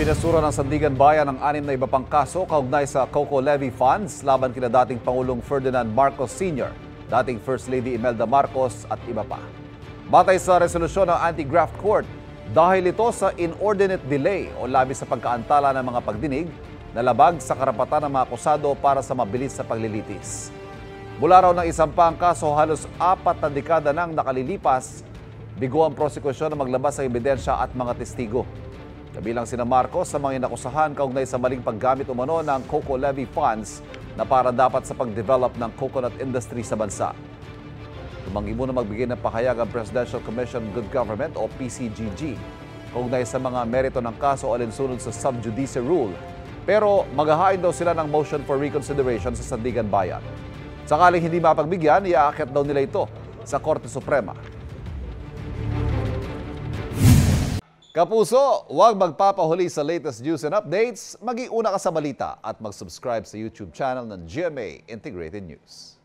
Binasura ng Sandigan Bayan ang 6 na iba pang kaso kaugnay sa COCO levy funds laban kina dating Pangulong Ferdinand Marcos Sr., dating First Lady Imelda Marcos at iba pa. Batay sa resolusyon ng Anti-Graft Court, dahil ito sa inordinate delay o labis sa pagkaantala ng mga pagdinig na labag sa karapatan ng mga akusado para sa mabilis na paglilitis. Mula raw ng isang pang kaso, halos 4 na dekada nang nakalilipas, bigo ang prosekusyon na maglabas ng ebidensya at mga testigo. Kabilang sina Marcos sa mga inakusahan kaugnay sa maling paggamit umano ng COCO levy funds na para dapat sa pag-develop ng coconut industry sa bansa. Tumanggi muna magbigay ng pahayag ang Presidential Commission on Good Government o PCGG kaugnay sa mga merito ng kaso o alinsunod sa sub judice rule. Pero maghahain daw sila ng motion for reconsideration sa Sandigan Bayan. Sakaling hindi mapagbigyan, iaakit daw nila ito sa Korte Suprema. Kapuso, huwag magpapahuli sa latest news and updates. Mag-iuna ka sa balita at mag-subscribe sa YouTube channel ng GMA Integrated News.